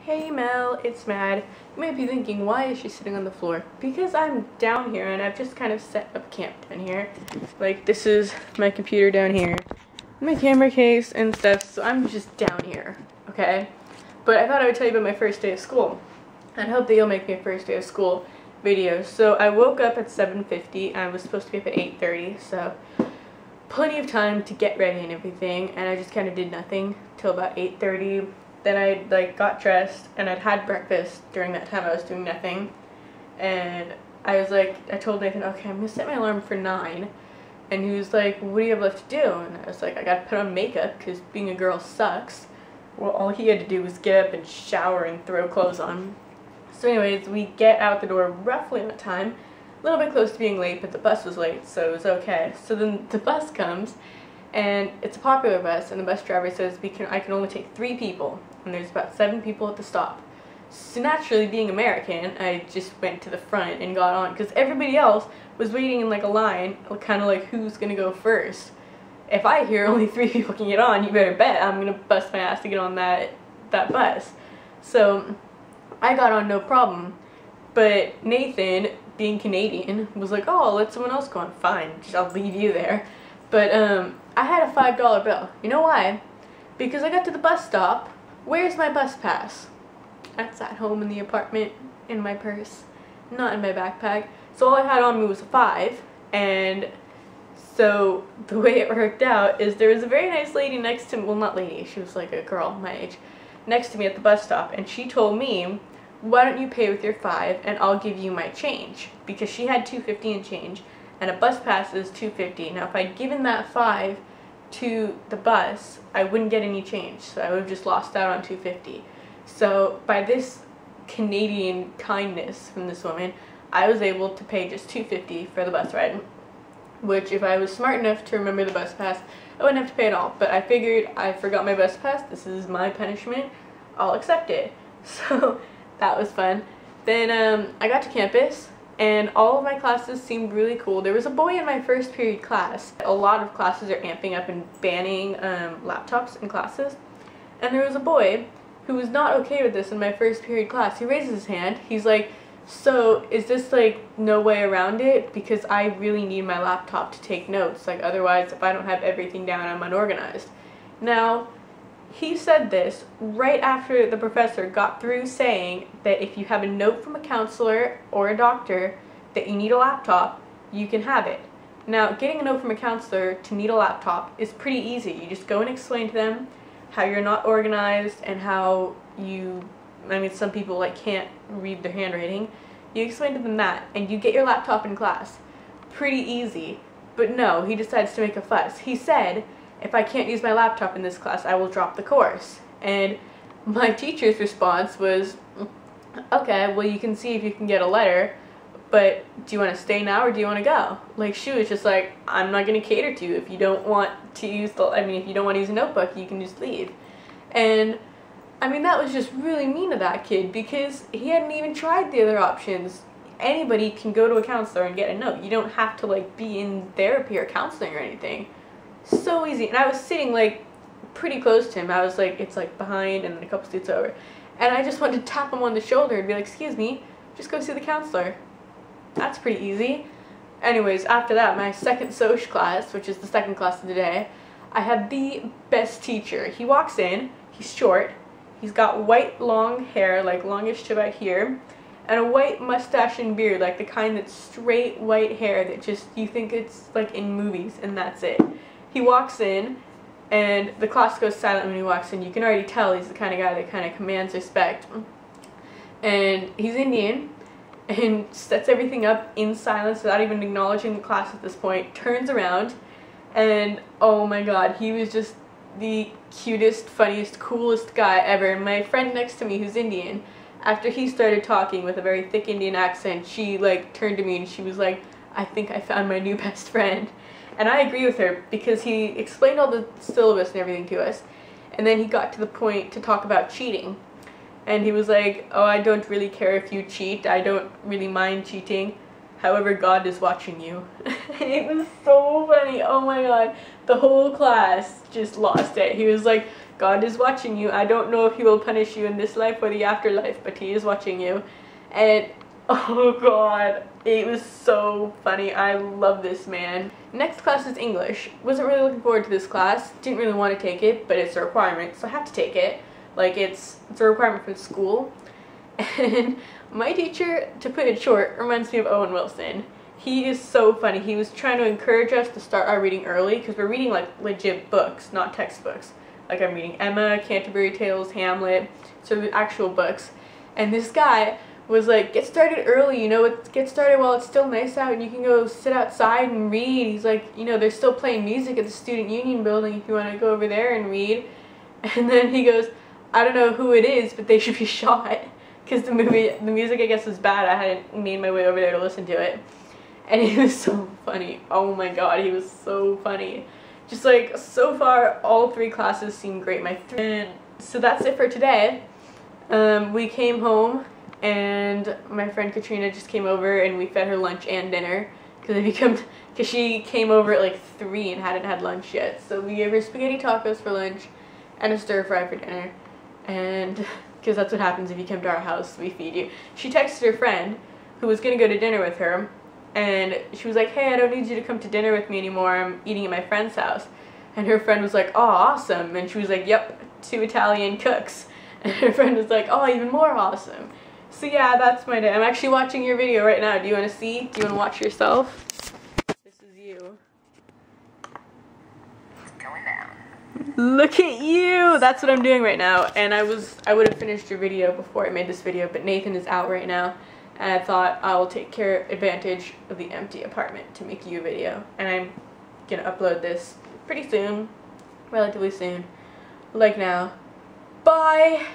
Hey Mel, it's Mad. You might be thinking, why is she sitting on the floor? Because I'm down here and I've just kind of set up camp down here. Like, this is my computer down here, my camera case and stuff, so I'm just down here, okay? But I thought I would tell you about my first day of school. I hope that you'll make me a first day of school video. So I woke up at 7:50 and I was supposed to be up at 8:30, so plenty of time to get ready and everything, and I just kind of did nothing till about 8:30. Then I got dressed and I'd had breakfast during that time. I was doing nothing, and I told Nathan, okay, I'm gonna set my alarm for 9, and he was like, what do you have left to do? And I was like, I gotta put on makeup because being a girl sucks. Well, all he had to do was get up and shower and throw clothes on. So anyways, we get out the door roughly on time, a little bit close to being late, but the bus was late, so it was okay. So then the bus comes, and it's a popular bus, and the bus driver says I can only take 3 people, and there's about 7 people at the stop. So naturally, being American, I just went to the front and got on, because everybody else was waiting in like a line, kind of like who's gonna go first. If I hear only 3 people can get on, you better bet I'm gonna bust my ass to get on that bus. So I got on no problem, but Nathan, being Canadian, was like, oh, I'll let someone else go on. Fine, I'll leave you there. But I had a $5 bill. You know why? Because I got to the bus stop. Where's my bus pass? That's at home in the apartment, in my purse, not in my backpack. So all I had on me was a 5, and so the way it worked out is there was a very nice lady next to me, well, not lady, she was like a girl my age, next to me at the bus stop, and she told me, why don't you pay with your 5 and I'll give you my change, because she had $2.50 in change and a bus pass is $2.50. Now if I'd given that 5 to the bus, I wouldn't get any change, so I would have just lost out on $2.50. So by this Canadian kindness from this woman, I was able to pay just $2.50 for the bus ride, which if I was smart enough to remember the bus pass, I wouldn't have to pay it all. But I figured I forgot my bus pass, this is my punishment, I'll accept it. So that was fun. Then I got to campus, and all of my classes seemed really cool. There was a boy in my first period class. A lot of classes are amping up and banning laptops in classes. And there was a boy who was not okay with this in my first period class. He raises his hand. He's like, so is this like no way around it? Because I really need my laptop to take notes. Like otherwise, if I don't have everything down, I'm unorganized. Now, he said this right after the professor got through saying that if you have a note from a counselor or a doctor that you need a laptop, you can have it. Now, getting a note from a counselor to need a laptop is pretty easy. You just go and explain to them how you're not organized and how some people like can't read their handwriting. You explain to them that and you get your laptop in class. Pretty easy. But no, he decides to make a fuss. He said, if I can't use my laptop in this class, I will drop the course. And my teacher's response was, okay, well you can see if you can get a letter, but do you want to stay now or do you want to go? Like, she was just like, I'm not going to cater to you. If you don't want to use if you don't want to use a notebook, you can just leave. And I mean, that was just really mean of that kid, because he hadn't even tried the other options. Anybody can go to a counselor and get a note. You don't have to like be in therapy or counseling or anything. So easy. And I was sitting like pretty close to him. I was like, it's like behind and then a couple seats over, and I just wanted to tap him on the shoulder and be like, excuse me, just go see the counselor. That's pretty easy. Anyways, after that, my second Soc class, which is the second class of the day, I had the best teacher. He walks in, he's short, he's got white long hair, like longish to about here, and a white mustache and beard, like the kind that's straight white hair that just, you think it's like in movies, and that's it. He walks in, and the class goes silent when he walks in. You can already tell he's the kind of guy that kind of commands respect. And he's Indian, and sets everything up in silence without even acknowledging the class at this point, turns around, and oh my god, he was just the cutest, funniest, coolest guy ever. And my friend next to me, who's Indian, after he started talking with a very thick Indian accent, she like turned to me and she was like, I think I found my new best friend. And I agree with her, because he explained all the syllabus and everything to us, and then he got to the point to talk about cheating. And he was like, oh, I don't really care if you cheat, I don't really mind cheating, however God is watching you. It was so funny, oh my god. The whole class just lost it. He was like, God is watching you. I don't know if he will punish you in this life or the afterlife, but he is watching you. And oh god, it was so funny. I love this man. Next class is English. Wasn't really looking forward to this class. Didn't really want to take it, but it's a requirement, so I have to take it. Like, it's a requirement from school. And my teacher, to put it short, reminds me of Owen Wilson. He is so funny. He was trying to encourage us to start our reading early, because we're reading like legit books, not textbooks. Like, I'm reading Emma, Canterbury Tales, Hamlet, so the actual books. And this guy was like, get started early, you know, get started while it's still nice out and you can go sit outside and read. He's like, you know, they're still playing music at the Student Union building if you want to go over there and read. And then he goes, I don't know who it is, but they should be shot. Because the music I guess was bad. I hadn't made my way over there to listen to it. And he was so funny. Oh my god, he was so funny. Just like, so far, all 3 classes seem great. And so that's it for today. We came home, and my friend Katrina just came over, and we fed her lunch and dinner. Because she came over at like 3 and hadn't had lunch yet. So we gave her spaghetti tacos for lunch, and a stir fry for dinner. And because that's what happens if you come to our house, we feed you. She texted her friend, who was going to go to dinner with her, and she was like, hey, I don't need you to come to dinner with me anymore, I'm eating at my friend's house. And her friend was like, oh, awesome. And she was like, yep, 2 Italian cooks. And her friend was like, oh, even more awesome. So yeah, that's my day. I'm actually watching your video right now. Do you want to see? Do you want to watch yourself? This is you. It's going down. Look at you! That's what I'm doing right now. And I would have finished your video before I made this video, but Nathan is out right now. And I thought I will take advantage of the empty apartment to make you a video. And I'm gonna upload this pretty soon. Relatively soon. Like now. Bye!